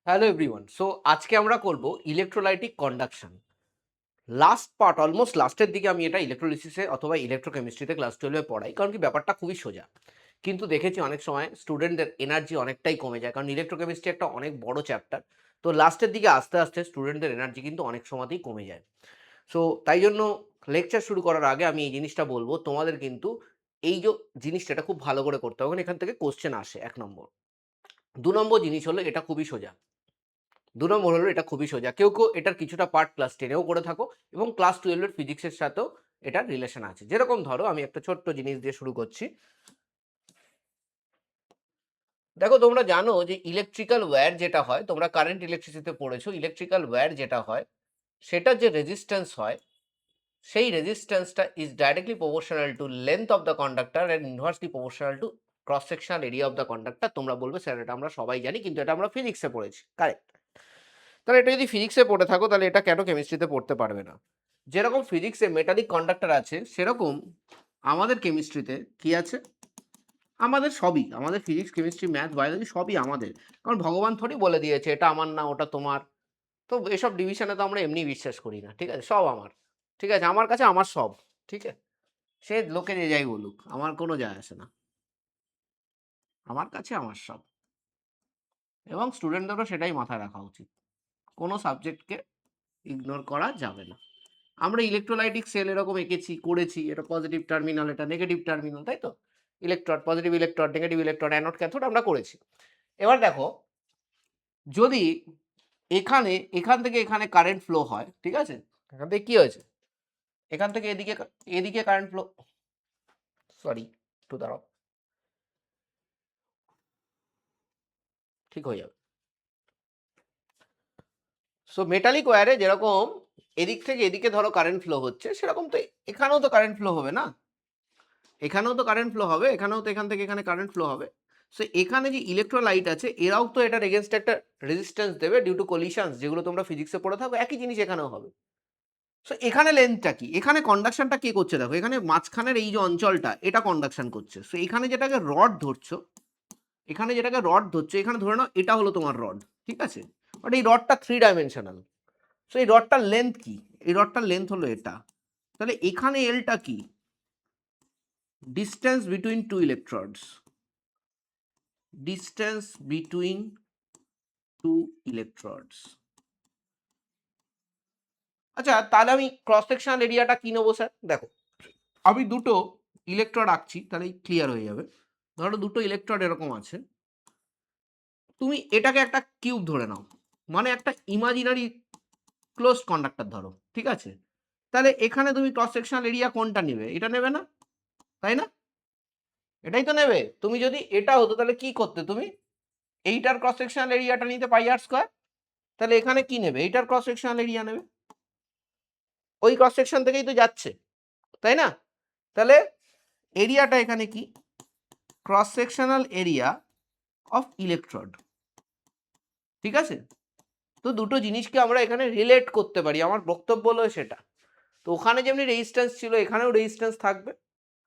Hello everyone. So আজকে আমরা করব electrolytic conduction. Last part almost লাস্টের দিকে আমি এটা ইলেকট্রোলিসিসে অথবা ইলেকট্রোকেমিস্ট্রিতে ক্লাস 12 এ পড়াই। কারণ কি ব্যাপারটা খুবই সোজা। কিন্তু দেখেছি অনেক সময় স্টুডেন্টদের এনার্জি অনেকটাই কমে যায়। কারণ ইলেকট্রোকেমিস্ট্রি একটা অনেক বড় চ্যাপ্টার। তো লাস্টের দিকে আস্তে, আস্তে স্টুডেন্টদের এনার্জি কিন্তু অনেক সময়তেই কমে যায়। সো তাই জন্য লেকচার শুরু করার আগে আমি এই জিনিসটা বলব, তোমাদের কিন্তু এই যে জিনিসটা এটা খুব ভালো করে করতে হবে। কারণ এখান থেকে কোয়েশ্চেন আসে ১ নম্বর। ২ নম্বর জিনিস হলো এটা খুবই সোজা। ২ নম্বর হলো এটা খুবই সোজা। কেউ এটার কিছুটা পার্ট ক্লাস 10 এও করে থাকো এবং ক্লাস 12 এর ফিজিক্সের সাথেও এটার রিলেশন আছে। যেরকম ধরো আমি একটা ছোট্ট জিনিস দিয়ে শুরু করছি। দেখো তোমরা জানো যে ইলেকট্রিক্যাল ওয়্যার যেটা হয়, তোমরা কারেন্ট ইলেকট্রিসিটিতে পড়েছো। ইলেকট্রিক্যাল ওয়্যার যেটা হয়, সেটার যে রেজিস্ট্যান্স হয়, সেই রেজিস্ট্যান্সটা is directly proportional to length of the conductor and inversely proportional to cross sectional area of the conductor. তোমরা বলবে স্যার এটা আমরা সবাই জানি, কিন্তু এটা আমরা ফিজিক্সে পড়েছি। কারেক্ট। তাহলে এটা যদি ফিজিক্সে পড়ে থাকো তাহলে এটা কেন কেমিস্ট্রিতে পড়তে পারবে না? যেরকম ফিজিক্সে মেটালিক কন্ডাক্টর আছে, সেরকম আমাদের কেমিস্ট্রিতে কি আছে? আমাদের সবই, আমাদের ফিজিক্স, কেমিস্ট্রি, ম্যাথ, বায়োলজি সবই আমাদের। কারণ ভগবান থোড়ি বলে দিয়েছে এটা আমার না ওটা তোমার। তো এসব ডিভিশনে তো আমরা এমনি বিশ্বাস করি না। ঠিক আছে? সব আমার। ঠিক আছে? আমার কাছে আমার সব। ঠিক আছে? সে লোকে যে যাই বলুক, আমার কোনো যায় আসে না। আমার কাছে আমার সব। এবং স্টুডেন্টদেরও সেটাই মাথায় রাখা উচিত। কোনো সাবজেক্টকে ইগনোর করা যাবে না। আমরা ইলেকট্রোলাইটিক সেল এরকম এঁকেছি, করেছি। এটা পজিটিভ টার্মিনাল, এটা নেগেটিভ টার্মিনাল, তাই তো? ইলেকট্রড, পজিটিভ ইলেকট্রড, নেগেটিভ ইলেকট্রড, অ্যানোড, ক্যাথোড আমরা করেছি। এবার দেখো, যদি এখান থেকে এখানে কারেন্ট ফ্লো হয়, ঠিক আছে? এখান থেকে কি হয়েছে? এখান থেকে এদিকে কারেন্ট ফ্লো, সরি, একটু দাঁড়াও, ঠিক হয়ে যাবে। সো মেটালিক ওয়্যারে যেরকম এদিক থেকে এদিকে ধরো কারেন্ট ফ্লো হচ্ছে, সেরকম তো এখানেও তো কারেন্ট ফ্লো হবে না? এখানেও তো কারেন্ট ফ্লো হবে, এখানেও তো এখান থেকে এখানে কারেন্ট ফ্লো হবে। সো এখানে যে ইলেকট্রোলাইট আছে এরাও তো এটার এগেনস্ট একটা রেজিস্ট্যান্স দেবে ডিউ টু কলিশনস, যেগুলো তোমরা ফিজিক্সে পড়ে থাকো। একই জিনিস এখানেও হবে। সো এখানে লেন্থটা কি? এখানে কন্ডাকশনটা কে করছে দেখো, এখানে মাঝখানের এই যে অঞ্চলটা এটা কন্ডাকশন করছে। সো এখানে যেটাকে রড ধরছো, এখানে ধরে নাও এটা হলো তোমার রড, ঠিক আছে? বাট এই রডটা 3 ডাইমেনশনাল। সো এই রডটার লেন্থ কি? এই রডটার লেন্থ হলো এটা। তাহলে এখানে এলটা কি? Distance between two electrodes. Distance between two electrodes. আচ্ছা, তাহলে আমি ক্রস সেকশনাল এরিয়াটা কি নেবো স্যার? দেখো, আমি দুটো ইলেকট্রড আঁকছি, তাহলেই ক্লিয়ার হয়ে যাবে। ধরো দুটো ইলেকট্রড এরকম আছে। তুমি এটাকে একটা কিউব ধরে নাও, মানে একটা ইমাজিনারি ক্লোজড কন্ডাক্টর ধরো, ঠিক আছে? তাহলে এখানে তুমি ক্রস সেকশনাল এরিয়া কোনটা নেবে? এটা নেবে না? তাই না? এটাই তো নেবে। তুমি যদি এটা হতো তাহলে কি করতে তুমি? এইটার ক্রস সেকশনাল এরিয়াটা নিতে পাই আর স্কয়ার। তাহলে এখানে কি নেবে? এইটার ক্রস সেকশনাল এরিয়া নেবে। ওই ক্রস সেকশন থেকেই তো যাচ্ছে, তাই না? তাহলে এরিয়াটা এখানে কি? ক্রস সেকশনাল এরিয়া অফ ইলেকট্রড, ঠিক আছে? তো দুটো জিনিসকে আমরা এখানে রিলেট করতে পারি, আমার বক্তব্য হলো সেটা। তো ওখানে যেমনি রেজিস্ট্যান্স ছিল, এখানেও রেজিস্ট্যান্স থাকবে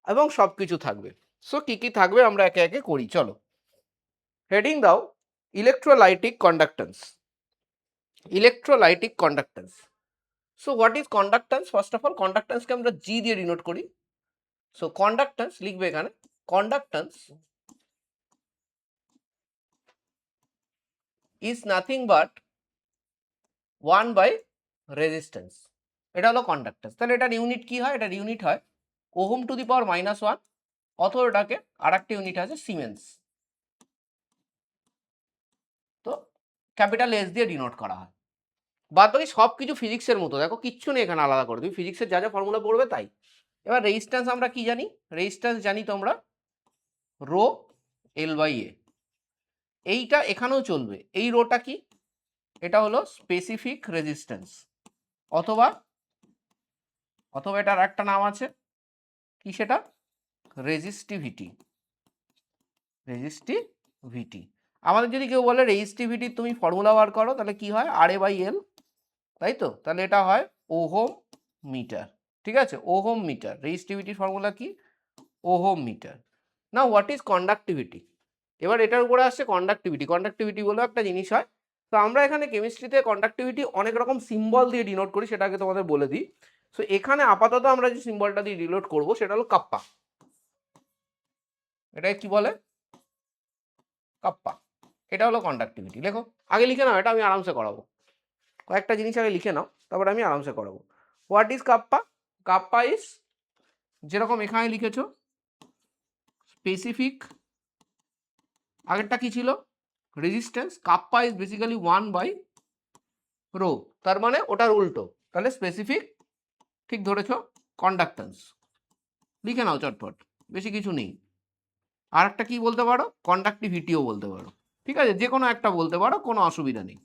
এবং সবকিছু থাকবে। সো কি কি থাকবে আমরা একে একে করি, চলো। হেডিং দাও, electrolytic conductance. Electrolytic conductance. So what is conductance? First of all কন্ডাক্ট্যান্সকে আমরা জি দিয়ে ডিনোট করি। সো কন্ডাক্ট্যান্স লিখবে এখানে, কন্ডাক্ট্যান্স ইজ নাথিং বাট 1/রেজিস্ট্যান্স। এটা হলো কন্ডাক্ট্যান্স। তাহলে এটার ইউনিট কি হয়? এটার ইউনিট হয় ওহম টু দি পাওয়ার -1, অথবা এটাকে আর একটা ইউনিট আছে সিমেন্স। তো ক্যাপিটাল এস দিয়ে ডিনোট করা হয়। বাদ বাকি সব কিছু ফিজিক্সের মতো, দেখো কিচ্ছু নেই এখানে আলাদা করে, তুমি ফিজিক্সের যা যা ফর্মুলা পড়বে তাই। এবার রেজিস্ট্যান্স আমরা কি জানি? রেজিস্ট্যান্স জানি তোমরা রো L/A। এইটা এখানেও চলবে। এই রোটা কি? এটা হলো স্পেসিফিক রেজিস্ট্যান্স, অথবা অথবা এটার একটা নাম আছে কি সেটা? রেজিস্টিভিটি। রেজিস্টিভিটি। আমাদের যদি কেউ বলে রেজিস্টিভিটি তুমি ফর্মুলা বার করো, তাহলে কি হয়? RA/L, তাই তো? তাহলে এটা হয় ওহম মিটার, ঠিক আছে? Ohm metre. রেজিস্টিভিটির ফর্মুলা কি? Ohm metre. না হোয়াট ইজ কন্ডাক্টিভিটি? এবার এটার উপরে আসছে কন্ডাক্টিভিটি। কন্ডাক্টিভিটি বলেও একটা জিনিস হয়, তো আমরা এখানে কেমিস্ট্রিতে কন্ডাক্টিভিটি অনেক রকম সিম্বল দিয়ে ডিনোট করি, সেটা আগে তোমাদের বলে দিই। সো এখানে আপাতত আমরা যে সিম্বলটা দিয়ে ডিনোট করব সেটা হলো কাপ্পা। এটাকে কি বলে? কাপ্পা। এটা হলো কন্ডাক্টিভিটি। লেখো, আগে লিখে নাও, এটা আমি আরামসে করাবো। কয়েকটা জিনিস আগে লিখে নাও, তারপরে আমি আরামসে করাবো। What is kappa? Kappa is, যেরকম এখানে লিখেছো, স্পেসিফিক, আগেরটা কি ছিল? রেজিস্ট্যান্স। কাপ্পা ইজ বেসিক্যালি 1/ρ, তার মানে ওটার উল্টো, তাহলে স্পেসিফিক, ঠিক ধরেছো, কন্ডাক্ট্যান্স। লিখে নাও চটপট, বেশি কিছু নেই। আর একটা কি বলতে পারো? কন্ডাক্টিভিটিও বলতে পারো। ঠিক আছে, যে কোনো একটা বলতে পারো, কোনো অসুবিধা নেই।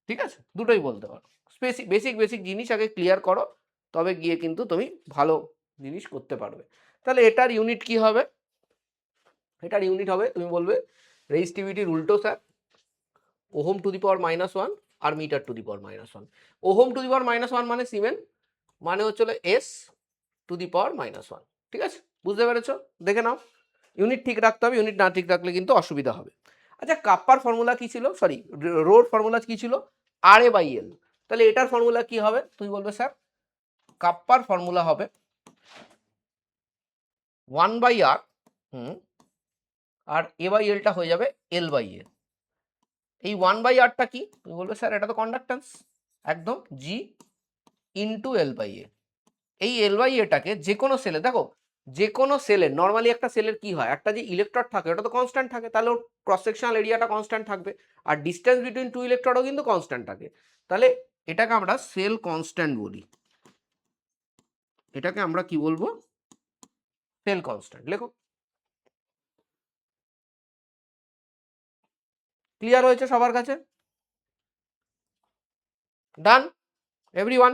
ঠিক আছে, দুটোই বলতে পারো। বেসিক বেসিক জিনিস আগে ক্লিয়ার করো, তবে গিয়ে কিন্তু তুমি ভালো জিনিস করতে পারবে। তাহলে এটার ইউনিট কি হবে? এটার ইউনিট হবে, তুমি বলবে রেজিস্টিভিটির উল্টো sir, ohm to the power -1 আর metre to the power -1। Ohm to the power -1 মানে সিমেন, মানে হচ্ছে এস টু দি পাওয়ার -1। ঠিক আছে, বুঝতে পেরেছো? দেখে নাও, ইউনিট ঠিক রাখতে হবে, ইউনিট না ঠিক রাখলে কিন্তু অসুবিধা হবে। আচ্ছা, কাপ্পার ফর্মুলা কি ছিল? সরি, রোর ফর্মুলা কি ছিল? RA/L। তাহলে এটার ফর্মুলা কি হবে? তুমি বলবে স্যার কাপ্পার ফর্মুলা হবে 1/R, আর A/Lটা হয়ে যাবে L/A। এই 1/Rটা কি? তুমি বলবে স্যার এটা তো কন্ডাক্ট্যান্স, একদম, G ইন্টু L/A। এই L/Aটাকে যে কোনো সেলে, দেখো যে কোনো সেলের, নর্মালি একটা সেলের কি হয়, একটা যে ইলেকট্রড থাকে ওটা তো কনস্ট্যান্ট থাকে, তাহলে ওর ক্রস সেকশনাল এরিয়াটা কনস্ট্যান্ট থাকবে, আর ডিস্টেন্স বিটুইন টু ইলেকট্রডও কিন্তু কনস্ট্যান্ট থাকে। তাহলে এটাকে আমরা সেল কনস্ট্যান্ট বলি। এটাকে আমরা কি বলবো? Sell constant. লেখো। ক্লিয়ার হয়েছে সবার কাছে? ডান এভরিওয়ান?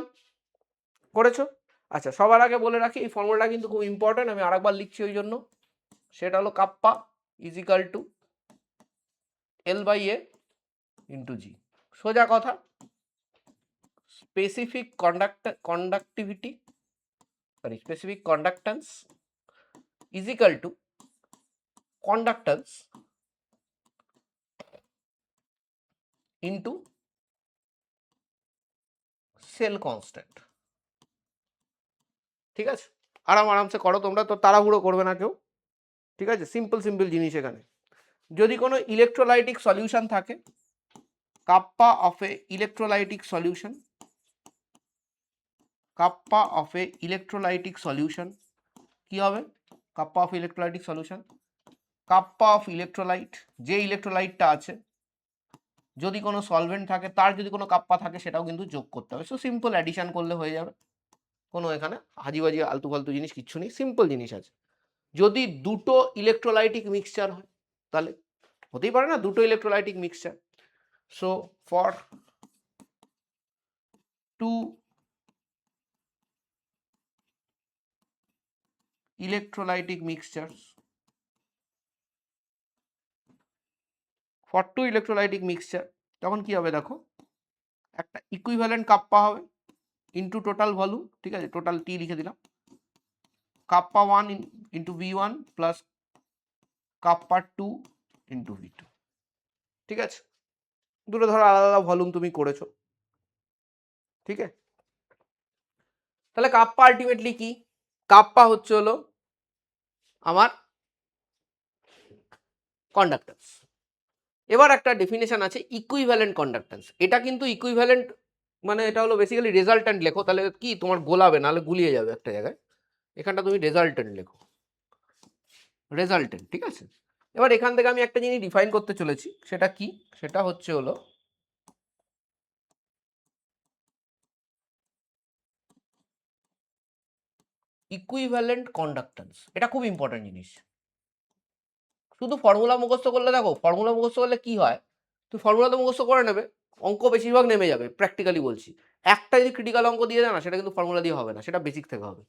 করেছো? আচ্ছা, সবার আগে বলে রাখি এই ফর্মুলাটা কিন্তু খুব ইম্পর্টেন্ট, আমি আরেকবার লিখছি ওই জন্য। সেটা হলো kappa is equal to L/A into G। সোজা কথা, specific conductivity, sorry specific conductance is equal to conductance into cell constant. ঠিক আছে, আরামসে করো তোমরা, তো তাড়াহুড়ো করবে না কেউ। ঠিক আছে, সিম্পল সিম্পল জিনিস এখানে। যদি কোনো ইলেকট্রোলাইটিক সলিউশন থাকে, kappa of A electrolytic solution, kappa of A electrolytic solution কি হবে? Kappa of electrolytic solution, kappa of electrolyte, যে ইলেকট্রোলাইটটা আছে, যদি কোনো সলভেন্ট থাকে তার যদি কোনো কাপ্পা থাকে সেটাও কিন্তু যোগ করতে হবে। সো সিম্পল অ্যাডিশন করলে হয়ে যাবে, কোনো এখানে হাজিবাজি আলতু ফালতু জিনিস কিচ্ছু নেই, সিম্পল জিনিস আছে। যদি দুটো ইলেকট্রোলাইটিক মিক্সচার হয়, তাহলে হতেই পারে না দুটো electrolytic mixture. So for two electrolytic mixtures, for two electrolytic mixture, তখন কি হবে দেখো, একটা ইকুইভ্যালেন্ট কাপ্পা হবে ইন্টু টোটাল ভলিউম। ঠিক আছে, টোটাল টি লিখে দিলাম, kappa 1 into V1 plus kappa 2 into V2। ঠিক আছে, দুটো ধরো আলাদা আলাদা ভলিউম তুমি করেছো। ঠিক আছে, তাহলে কাপ্পা আলটিমেটলি কি? কাপ্পা হচ্ছে হলো আমার কন্ডাক্ট্যান্স। এবার একটা ডেফিনেশন আছে ইকুইভ্যালেন্ট কন্ডাক্ট্যান্স। এটা কিন্তু ইকুইভ্যালেন্ট মানে এটা হলো বেসিক্যালি রেজাল্ট্যান্ট। লেখো, তাহলে কি তোমার গোলাবে, নাহলে গুলিয়ে যাবে একটা জায়গায়। এখানটা তুমি রেজাল্ট্যান্ট লেখো, রেজাল্ট্যান্ট। ঠিক আছে, এবার এখান থেকে আমি একটা জিনিস ডিফাইন করতে চলেছি, সেটা কি? সেটা হচ্ছে হলো ইকুইভ্যালেন্ট কন্ডাক্ট্যান্স। এটা খুব ইম্পর্টেন্ট জিনিস। শুধু ফর্মুলা মুখস্থ করলে, দেখো ফর্মুলা মুখস্থ করলে কি হয়, তুমি ফর্মুলা তো মুখস্থ করে নেবে, অঙ্ক বেশিরভাগ নেমে যাবে। প্র্যাকটিক্যালি বলছি, একটা যদি ক্রিটিক্যাল অঙ্ক দিয়ে দেয় না, সেটা কিন্তু ফর্মুলা দিয়ে হবে না, সেটা বেসিক থেকে হবে।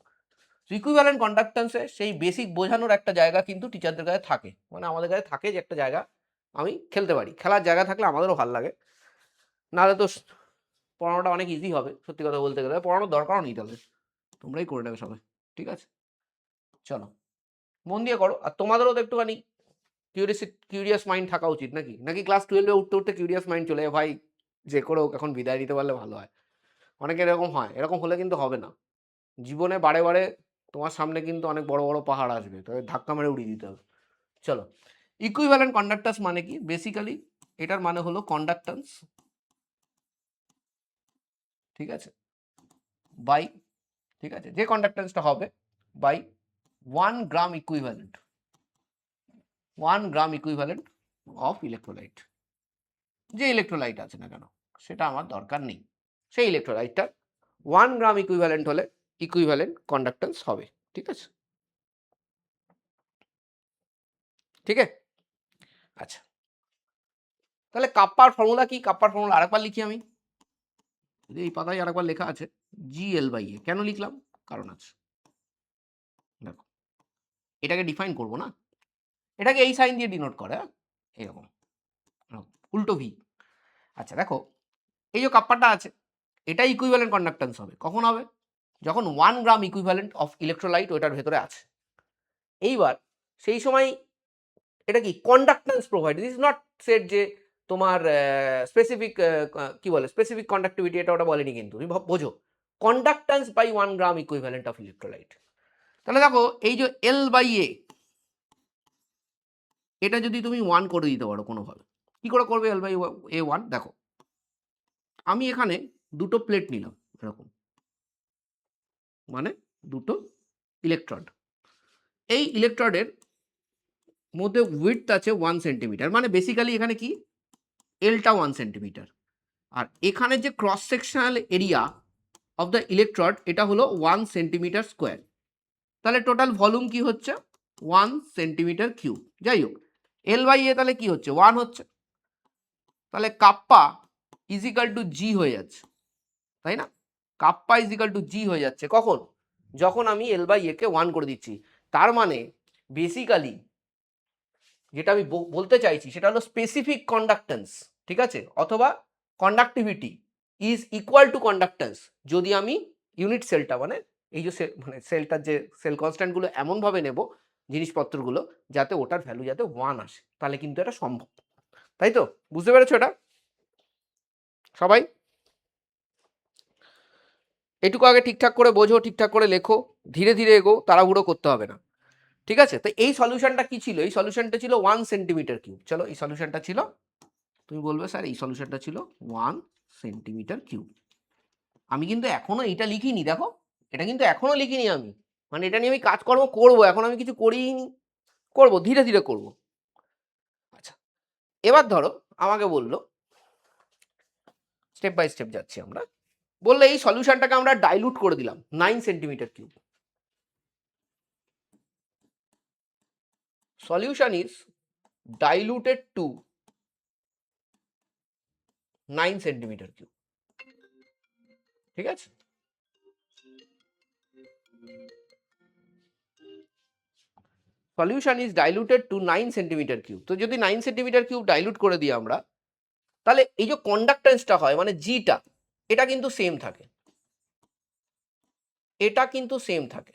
ইকুইভ্যালেন্ট কন্ডাক্ট্যান্সে সেই বেসিক বোঝানোর একটা জায়গা কিন্তু টিচারদের কাছে থাকে, মানে আমাদের কাছে থাকে যে একটা জায়গা আমি খেলতে পারি, খেলার জায়গা থাকলে আমাদেরও ভালো লাগে। নাহলে তো পড়ানোটা অনেক ইজি হবে, সত্যি কথা বলতে গেলে পড়ানোর দরকারও নেই, তাহলে তোমরাই করে নেবে সবাই। ঠিক আছে, চলো মন দিয়ে করো, আর তোমাদেরও তো একটুখানি কিউরিয়াস মাইন্ড থাকা উচিত নাকি? নাকি ক্লাস 12 উঠতে উঠতে কিউরিয়াস মাইন্ড চলে যায়, ভাই যে করে হোক এখন বিদায় নিতে পারলে ভালো হয়। অনেকের এরকম হয়, এরকম হলে কিন্তু হবে না। জীবনে বারে বারে তোমার সামনে কিন্তু অনেক বড় বড় পাহাড় আসবে, তবে ধাক্কা মেরে উড়িয়ে দিতে হবে। চলো, ইকুইভ্যালেন্ট কন্ডাক্ট্যান্স মানে কি? বেসিক্যালি এটার মানে হলো কন্ডাক্ট্যান্স, ঠিক আছে, বাই, ঠিক আছে, যে কন্ডাক্ট্যান্সটা হবে by 1 gram equivalent, 1 gram equivalent of electrolyte. যে ইলেকট্রোলাইট আছে না কেন সেটা আমার দরকার নেই, সেই ইলেকট্রোলাইটটা 1 গ্রাম ইকুইভ্যালেন্ট হলে ইকুইভ্যালেন্ট কন্ডাক্ট্যান্স হবে, ঠিক আছে, ঠিক আছে। আচ্ছা, তাহলে কাপ্পার ফর্মুলা কি? কাপ্পার ফর্মুলা আরেকবার লিখি আমি, এই পাতায় আরেকবার লেখা আছে GL/A। কেন লিখলাম? কারণ আছে, দেখো এটাকে ডিফাইন করব না, এটাকে এই সাইন দিয়ে ডিনোট করে, হ্যাঁ এরকম উল্টো ভি। আচ্ছা দেখো, এই যে কাপ্পারটা আছে এটা ইকুইভ্যালেন্ট কন্ডাক্ট্যান্স হবে কখন হবে? যখন 1 গ্রাম ইকুইভ্যালেন্ট অফ ইলেকট্রোলাইট ওটার ভেতরে আছে। এইবার সেই সময় এটা কি conductance provide, this is not set যে তোমার স্পেসিফিক কি বলে স্পেসিফিক কন্ডাক্টিভিটি, এটা ওটা বলেনি, কিন্তু তুমি বোঝো conductance by 1 gram equivalent of electrolyte. তাহলে দেখো এই যে L/A এটা যদি তুমি 1 করে দিতে পারো কোনোভাবে, কি করে করবে L/A 1? দেখো আমি এখানে দুটো প্লেট নিলাম এরকম, মানে দুটো ইলেকট্রড, এই ইলেকট্রডের মধ্যে উইডথ আছে 1 সেন্টিমিটার, মানে বেসিক্যালি এখানে কি এলটা 1 সেন্টিমিটার, আর এখানে যে cross sectional area of the electrode এটা হলো 1 সেন্টিমিটার স্কোয়ার। তাহলে টোটাল ভলিউম কি হচ্ছে? 1 সেন্টিমিটার কিউব। যাই হোক, L/A তাহলে কি হচ্ছে? 1 হচ্ছে। তাহলে কাপ্পা ইজিক্যাল টু জি হয়ে যাচ্ছে, তাই না? কাপ্পা ইজিক্যাল টু জি হয়ে যাচ্ছে কখন? যখন আমি L/A কে 1 করে দিচ্ছি। তার মানে বেসিক্যালি যেটা আমি বলতে চাইছি সেটা হলো স্পেসিফিক কন্ডাক্ট্যান্স, ঠিক আছে, অথবা conductivity is equal to conductance যদি আমি ইউনিট সেলটা মানে এই যে মানে সেলটার যে সেল কনস্ট্যান্টগুলো এমনভাবে নেব জিনিসপত্রগুলো যাতে ওটার ভ্যালু যাতে 1 আসে, তাহলে কিন্তু এটা সম্ভব। তাই তো? বুঝতে পেরেছো এটা সবাই? এটুকু আগে ঠিকঠাক করে বোঝো, ঠিকঠাক করে লেখো, ধীরে ধীরে এগো, তাড়াহুড়ো করতে হবে না, ঠিক আছে? তো এই সলিউশনটা কি ছিল? এই সলিউশনটা ছিল 1 সেন্টিমিটার কিউব। চলো এই সলিউশনটা ছিল, তুমি বলবে স্যার এই সলিউশনটা ছিল 1 সেন্টিমিটার কিউব। আমি কিন্তু এখনো এটা লিখিনি, দেখো এটা কিন্তু এখনো লিখিনি আমি, মানে এটা নিয়ে আমি কাজকর্ম করবো, এখন আমি কিছু করিনি, করবো ধীরে ধীরে করবো। আচ্ছা, এবার ধরো আমাকে বললো, স্টেপ বাই স্টেপ যাচ্ছি আমরা, বললো এই সলিউশনটাকে আমরা ডাইলুট করে দিলাম 9 centimetre cube. Solution is diluted to 9 centimetre cube, ঠিক আছে? Solution is diluted to 9 centimetre cube. তো যদি 9 সেন্টিমিটার কিউব ডাইলুট করে দিই আমরা, তাহলে এই যে কন্ডাক্টেন্সটা হয় মানে জিটা, এটা কিন্তু সেম থাকে, এটা কিন্তু সেম থাকে,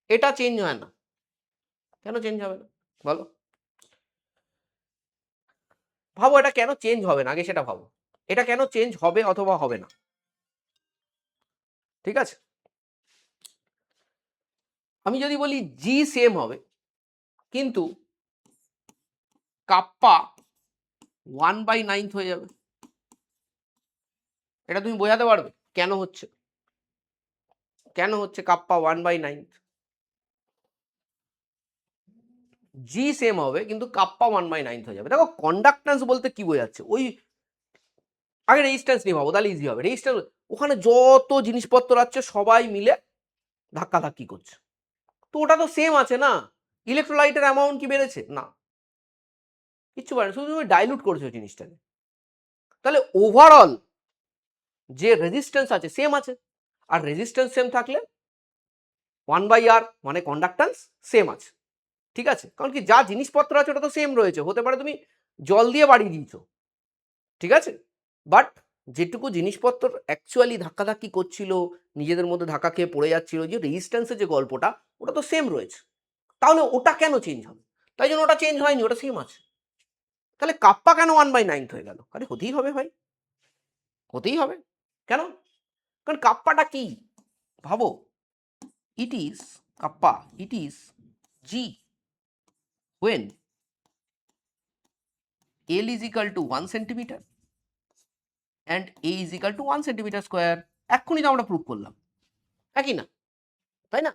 এটা চেঞ্জ হয় না। কেন চেঞ্জ হবে না বলো? ভাবো এটা কেন চেঞ্জ হবে না, আগে সেটা ভাবো, এটা কেন চেঞ্জ হবে অথবা হবে না, ঠিক আছে? আমি যদি বলি জি সেম হবে, কিন্তু কাপ্পা 1/9 হয়ে যাবে, এটা তুমি বোঝাতে পারবে কেন হচ্ছে? কেন হচ্ছে কাপ্পা 1/9? জি সেম হবে কিন্তু কাপ্পা 1/9 হয়ে যাবে। দেখো কন্ডাক্ট্যান্স বলতে কি বোঝাচ্ছে, ওই আগে রেজিস্ট্যান্স নিয়ে ভাবো, তাহলে ইজি হবে। রেজিস্ট্যান্স ওখানে যত জিনিসপত্র আছে সবাই মিলে ধাক্কাধাক্কি করছে, তো ওটা তো সেম আছে না। ইলেকট্রোলাইটের অ্যামাউন্ট কি বেড়েছে? না, কিচ্ছু পারে, শুধু তুমি ডাইলুট করছো জিনিসটাকে। তাহলে ওভারঅল যে রেজিস্ট্যান্স আছে সেম আছে, আর রেজিস্ট্যান্স সেম থাকলে 1/r মানে কন্ডাক্ট্যান্স সেম আছে, ঠিক আছে? কারণ কি যা জিনিসপত্র আছে ওটা তো সেম রয়েছে, হতে পারে তুমি জল দিয়ে বাড়িয়ে দিয়েছো, ঠিক আছে, বাট যেটুকু জিনিসপত্র অ্যাকচুয়ালি ধাক্কাধাক্কি করছিল, নিজেদের মধ্যে ধাক্কা খেয়ে পড়ে যাচ্ছিল, যে রেজিস্ট্যান্সের যে গল্পটা ওটা তো সেম রয়েছে, তাহলে ওটা কেন চেঞ্জ হবে? তাই জন্য ওটা চেঞ্জ হয়নি, ওটা সেম আছে। তাহলে কাপ্পা কেন 1/9 হয়ে গেল? আরে হতেই হবে ভাই, হতেই হবে। কেন? কারণ কাপ্পাটা কি ভাবো, it is kappa, it is g when L is equal to 1 centimeter and A is equal to 1 centimeter square। এক্ষুনি তো আমরা প্রুভ করলাম, একই না, তাই না?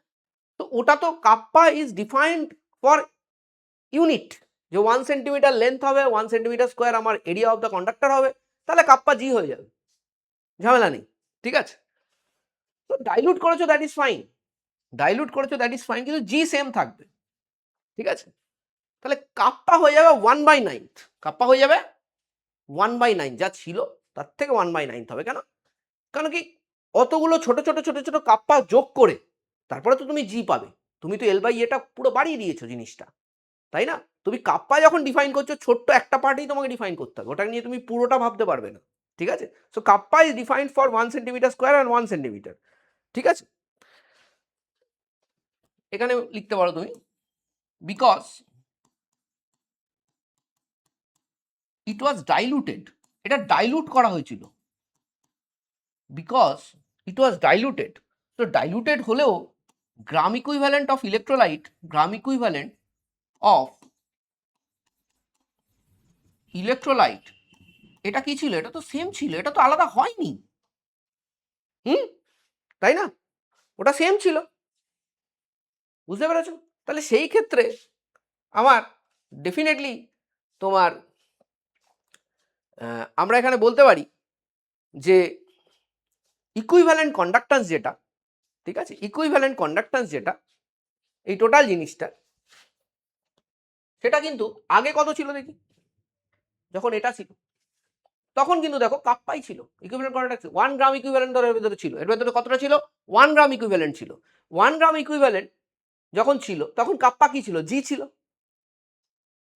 তো ওটা তো kappa is defined for unit, যে 1 সেন্টিমিটার লেন্থ হবে, 1 সেন্টিমিটার স্কোয়ার আমার এরিয়া অফ দ্য কন্ডাক্টর হবে, তাহলে কাপ্পা জি হয়ে যাবে, ঝামেলা নেই, ঠিক আছে? তো ডাইলুট করেছো দ্যাট ইজ ফাইন, ডাইলুট করেছো দ্যাট ইজ ফাইন, কিন্তু জি সেম থাকবে, ঠিক আছে? তাহলে কাপ্পা হয়ে যাবে 1/9, কাপ্পা হয়ে যাবে 1/9, যা ছিল তার থেকে 1/9 হবে। কেন? কারণ কি, অতগুলো ছোট ছোট ছোট ছোট কাপ্পা যোগ করে তারপরে তো তুমি জি পাবে। তুমি তো L/A পুরো বাড়িয়ে দিয়েছো জিনিসটা, তাই না? তুমি কাপ্পা যখন ডিফাইন করছো, ছোট্ট একটা পার্টেই তোমাকে ডিফাইন করতে হবে, ওটা নিয়ে তুমি পুরোটা ভাবতে পারবে না, ঠিক আছে? So kappa is defined for 1 centimetre square and 1 centimetre, ঠিক আছে? এখানে লিখতে পারো তুমি, বিকজ ইট ওয়াজ ডাইলুটেড, এটা ডাইলুট করা হয়েছিল, বিকজ ইট ওয়াজ ডাইলুটেড। তো ডাইলুটেড হলেও গ্রাম equivalent of electrolyte, gram equivalent of electrolyte, এটা কি ছিল? এটা তো সেম ছিল, এটা তো আলাদা হয়নি, হুম, তাই না? ওটা সেম ছিল, বুঝতে পেরেছো? তাহলে সেই ক্ষেত্রে আমার ডেফিনেটলি তোমার আমরা এখানে বলতে পারি যে ইকুইভ্যালেন্ট কন্ডাক্ট্যান্স যেটা, ঠিক আছে, ইকুইভ্যালেন্ট কন্ডাক্ট্যান্স যেটা, এই টোটাল জিনিসটা, সেটা কিন্তু আগে কত ছিল দেখি, যখন এটা ছিল তখন কিন্তু দেখো কাপ্পাই ছিল, ইকুইভ্যালেন্ট কন্ডাক্ট্যান্স 1 গ্রাম ইকুইভ্যালেন্ট ধরো এর ভেতরে ছিল, এর ভেতরে কতটা ছিল? 1 গ্রাম ইকুইভ্যালেন্ট ছিল। 1 গ্রাম ইকুইভ্যালেন্ট যখন ছিল তখন কাপ্পা কি ছিল? জি ছিল।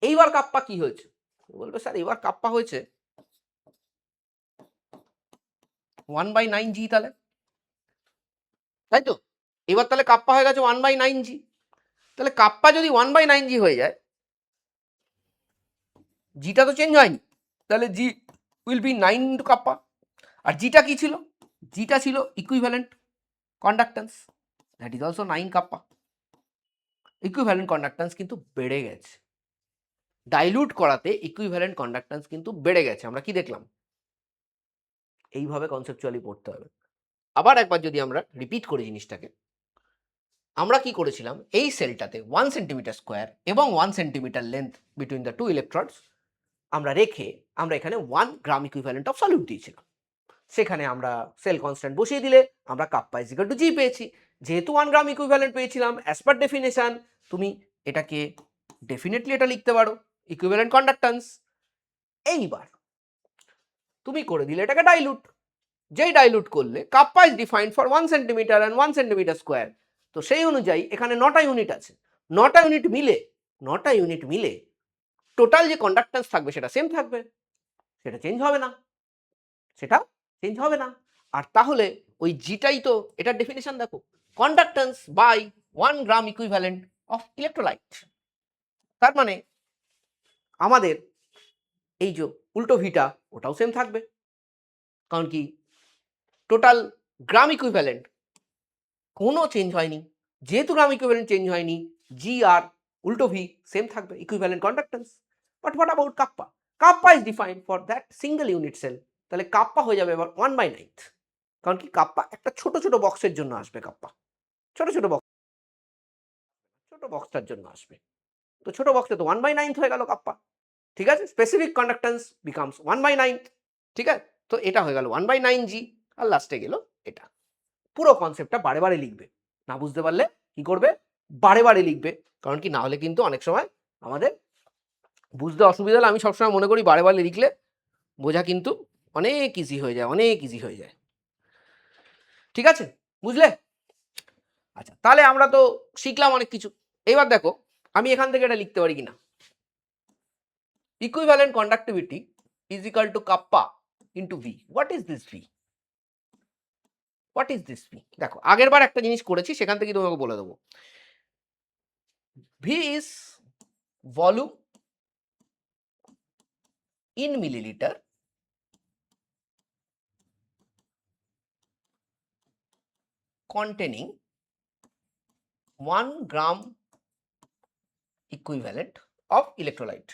এইবার কাপ্পা কি হয়েছে? বলবে স্যার এবার কাপ্পা হয়েছে 1/9 জি, তাহলে তাই তো, এবার তাহলে কাপ্পা হয়ে গেছে 1/9 জি। তাহলে কাপ্পা যদি 1/9 জি হয়ে যায়, জিটা তো চেঞ্জ হয়নি, তাহলে জি উইল বি 9 ইন্টু কাপ্পা। আর জিটা কি ছিল? জিটা ছিল equivalent conductance, that is also 9 kappa. Equivalent conductance কিন্তু বেড়ে গেছে, ডাইলুট করাতে ইকুইভ্যালেন্ট কন্ডাক্ট্যান্স কিন্তু বেড়ে গেছে। আমরা কি দেখলাম? এইভাবে কনসেপচুয়ালি পড়তে হবে। আবার একবার যদি আমরা রিপিট করি জিনিসটাকে, আমরা কি করেছিলাম, এই সেলটাতে 1 সেন্টিমিটার স্কোয়ার এবং 1 centimetre length between the two electrodes আমরা রেখে আমরা এখানে 1 গ্রাম ইকুইভ্যালেন্ট অফ সলিউট দিয়েছিলাম। সেখানে আমরা সেল কনস্ট্যান্ট বসিয়ে দিলে আমরা কাপ্পা ইজ ইকুয়াল টু জি পেয়েছি। যেহেতু 1 গ্রাম ইকুইভ্যালেন্ট পেয়েছিলাম অ্যাজ পার ডেফিনেশন, তুমি এটাকে ডেফিনেটলি এটা লিখতে পারো ইকুইভ্যালেন্ট কন্ডাক্ট্যান্স। এইবার তুমি করে দিলে এটাকে ডাইলুট, যেই ডাইলুট করলে kappa is defined for 1 centimetre and 1 centimetre square. তো সেই অনুযায়ী এখানে 9টা ইউনিট আছে, 9টা ইউনিট মিলে 9টা ইউনিট মিলে টোটাল যে কন্ডাক্ট্যান্স থাকবে সেটা সেম থাকবে, সেটা চেঞ্জ হবে না, সেটা চেঞ্জ হবে না। আর তাহলে ওই জিটাই তো এটার ডেফিনেশন দেখো, conductance by 1 gram equivalent of electrolyte. তার মানে আমাদের এই যে উল্টো ভিটা ওটাও সেম থাকবে, কারণ কি টোটাল গ্রাম ইকুইভ্যালেন্ট কোনো চেঞ্জ হয়নি, যেহেতু গ্রাম ইকুইভ্যালেন্ট চেঞ্জ হয়নি, জি আর উল্টো ভি সেম থাকবে, equivalent conductance. But what about kappa? Kappa is defined for that single unit cell. তাহলে কাপ্পা হয়ে যাবে এবার 1/9, কারণ কি কাপ্পা একটা ছোট ছোট বক্সের জন্য আসবে, কাপ্পা ছোট ছোট বক্স, ছোট বক্সটার জন্য আসবে। তো ছোট বক্সে তো 1/9 হয়ে গেল কাপ্পা, ঠিক আছে? স্পেসিফিক কন্ডাক্ট্যান্স বিকামস 1/9, ঠিক আছে? তো এটা হয়ে গেল 1/9 জি, আর লাস্টে গেল এটা। পুরো কনসেপ্টটা বারে বারে লিখবে, না বুঝতে পারলে কি করবে, বারে বারে লিখবে। কারণ কি না হলে কিন্তু অনেক সময় আমাদের বুঝতে অসুবিধা হলে, আমি সবসময় মনে করি বারে বারে লিখলে বোঝা কিন্তু অনেক ইজি হয়ে যায়, অনেক ইজি হয়ে যায়, ঠিক আছে? বুঝলে? আচ্ছা, তাহলে আমরা তো শিখলাম অনেক কিছু। এবার দেখো আমি এখান থেকে এটা লিখতে পারি কিনা, equivalent conductivity is equal to kappa into V. What is this V? What is this V? দেখো আগের বার একটা জিনিস করেছি, সেখান থেকে তোমাকে বলে দেবো। V is volume in millilitre containing 1 gram equivalent of electrolyte.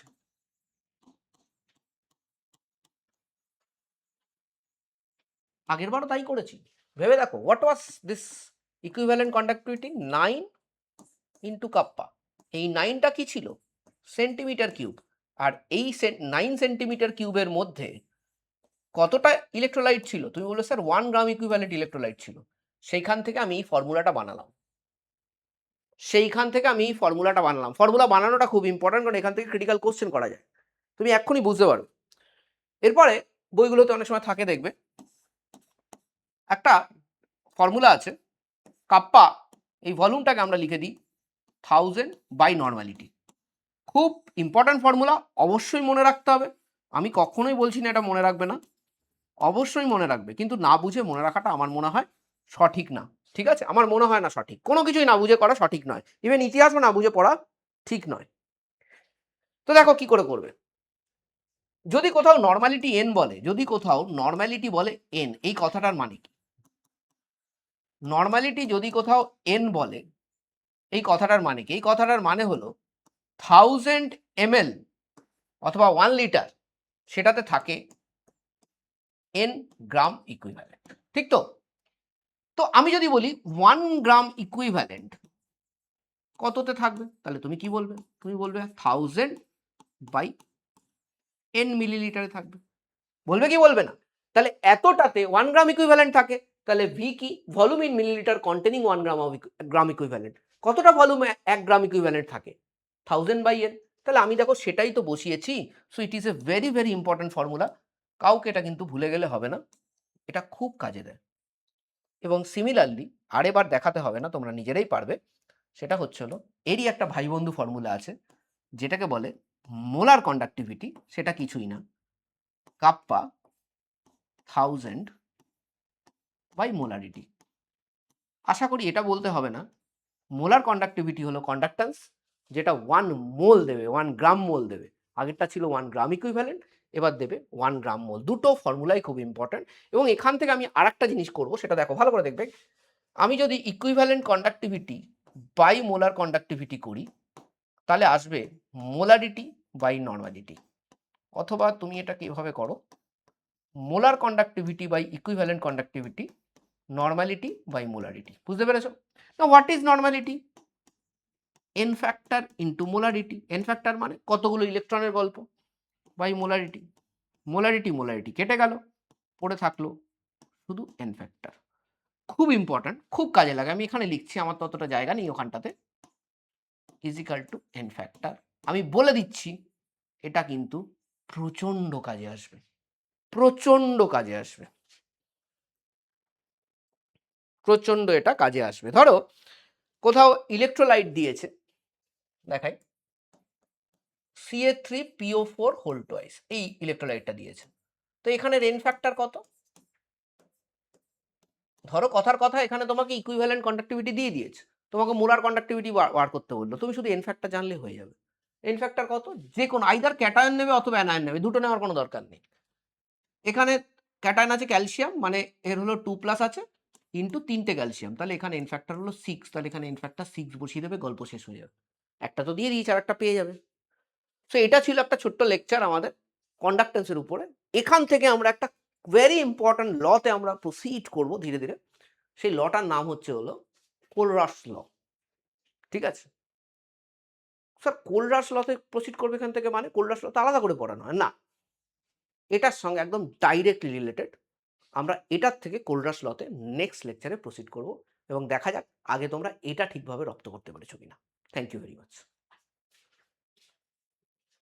আগের বারও তাই করেছি। ভেবে দেখো, what was this equivalent conductivity? 9 into kappa. এই 9টা কি ছিল? Centimetre cube. আর এই 9 সেন্টিমিটার কিউবের মধ্যে কতটা ইলেকট্রোলাইট ছিল? তুমি বললে স্যার 1 গ্রাম ইকুইভ্যালেন্ট ইলেকট্রোলাইট ছিল। সেইখান থেকে আমি এই ফর্মুলাটা বানালাম। ফর্মুলা বানানোটা খুব ইম্পর্টেন্ট, কারণ এখান থেকে ক্রিটিক্যাল কোশ্চেন করা যায়, তুমি এক্ষুনি বুঝতে পারো। এরপরে বইগুলোতে অনেক সময় থাকে, দেখবে একটা ফর্মুলা আছে কাপ্পা, এই ভলিউমটাকে আমরা লিখে দিই 1000 বাই নর্মালিটি। খুব ইম্পর্ট্যান্ট ফর্মুলা, অবশ্যই মনে রাখতে হবে। আমি কখনোই বলছি না এটা মনে রাখবে না, অবশ্যই মনে রাখবে, কিন্তু না বুঝে মনে রাখাটা আমার মনে হয় সঠিক না। ঠিক আছে, আমার মনে হয় না সঠিক, কোনো কিছুই না বুঝে করা সঠিক নয়, ইভেন ইতিহাসও না বুঝে পড়া ঠিক নয়। তো দেখো কি করে করবে। যদি কোথাও নর্মালিটি এন বলে, যদি কোথাও নর্মালিটি বলে এন, এই কথাটার মানে কি? নর্মালিটি যদি কোথাও এন বলে, এই কথাটার মানে কি? এই কথাটার মানে হলো 1000 ml অথবা 1 লিটার, সেটাতে থাকে n গ্রাম ইকুইভ্যালেন্ট। ঠিক তো? তো আমি যদি বলি 1 গ্রাম ইকুইভ্যালেন্ট কততে থাকবে, তাহলে তুমি কি বলবে? তুমি বলবে 1000 বাই n মিলিলিটারে থাকবে। বলবে কি বলবে না? তাহলে এতটাতে 1 গ্রাম ইকুইভ্যালেন্ট থাকে, তাহলে ভি কি? Volume in millilitre containing 1 gram equivalent. কতটা ভলিউমে 1 গ্রাম ইকুইভ্যালেন্ট থাকে? 1000 বাই n। তাহলে আমি দেখো সেটাই তো বসিয়েছি। So it is a very very important formula, কাউকে এটা কিন্তু ভুলে গেলে হবে না, এটা খুব কাজে দেয়। এবং সিমিলারলি আরেবার দেখাতে হবে না, তোমরা নিজেরাই পারবে। সেটা হচ্ছে হলো, এরই একটা ভাইবন্ধু ফর্মুলা আছে যেটাকে বলে মোলার কন্ডাক্টিভিটি। সেটা কিছুই না, কাপ্পা 1000 বাই মোলারিটি। আশা করি এটা বলতে হবে না। মোলার কন্ডাক্টিভিটি হলো কন্ডাক্ট্যান্স, যেটা 1 মোল দেবে, 1 গ্রাম মোল দেবে। আগেরটা ছিল 1 গ্রাম ইকুইভ্যালেন্ট, এবার দেবে 1 গ্রাম মোল। দুটো ফর্মুলাই খুব ইম্পর্ট্যান্ট। এবং এখান থেকে আমি আরেকটা জিনিস করব, সেটা দেখো ভালো করে দেখবে। আমি যদি equivalent conductivity by molar conductivity করি, তাহলে আসবে মোলারিটি বাই নর্মালিটি। অথবা তুমি এটাকে এভাবে করো, molar conductivity by equivalent conductivity, normality by molarity. বুঝতে পেরেছো? না, what is normality? N factor into molarity. N factor মানে কতগুলো ইলেকট্রনের গল্প, বাই মোলারিটি। মোলারিটি মোলারিটি কেটে গেল, পড়ে থাকলো শুধু এন ফ্যাক্টর। খুব ইম্পর্ট্যান্ট, খুব কাজে লাগে। আমি এখানে লিখছি, আমার তো অতটা জায়গা নেই ওখানটাতে। Is equal to N factor. আমি বলে দিচ্ছি, এটা কিন্তু প্রচন্ড কাজে আসবে, প্রচন্ড কাজে আসবে, প্রচন্ড এটা কাজে আসবে। ধরো কোথাও ইলেকট্রোলাইট দিয়েছে, দেখাই CA3PO4 হোল টুয়াইস, এই ইলেকট্রোলাইটটা দিয়েছে। তো এখানে রেন ফ্যাক্টর কত? ধরো কথার কথা, এখানে তোমাকে ইকুইভ্যালেন্ট কন্ডাক্টিভিটি দিয়ে দিয়েছে, তোমাকে মোলার কন্ডাক্টিভিটি বার করতে বললো, তুমি শুধু এন ফ্যাক্টর জানলে হয়ে যাবে। এন ফ্যাক্টর কত? যে কোনো আইদার ক্যাটায়ন নেবে অথবা অ্যানায়ন নেবে, দুটো নেওয়ার কোনো দরকার নেই। এখানে ক্যাটায়ন আছে ক্যালসিয়াম, মানে এর হলো 2+ আছে ইন্টু 3টে ক্যালসিয়াম, তাহলে এখানে এন ফ্যাক্টর হলো 6, তাহলে এখানে এন ফ্যাক্টর 6 বসিয়ে দেবে, গল্প শেষ হয়ে যাবে। একটা তো দিয়ে দিয়েছে, আর একটা পেয়ে যাবে। সো এটা ছিল একটা ছোট্ট লেকচার আমাদের কন্ডাক্টেন্সের উপরে। এখান থেকে আমরা একটা ভেরি ইম্পর্ট্যান্ট লতে আমরা প্রসিড করব ধীরে ধীরে। সেই লটার নাম হচ্ছে হলো কোলরাস ল। ঠিক আছে স্যার, কোলরাস লতে প্রসিড করবে এখান থেকে, মানে কোলরাস ল তো আলাদা করে পড়ানো হয় না, এটার সঙ্গে একদম ডাইরেক্টলি রিলেটেড। আমরা এটার থেকে কোলরাস লতে নেক্সট লেকচারে প্রসিড করব, এবং দেখা যাক আগে তোমরা এটা ঠিকভাবে রপ্ত করতে পেরেছো কিনা। Thank you very much.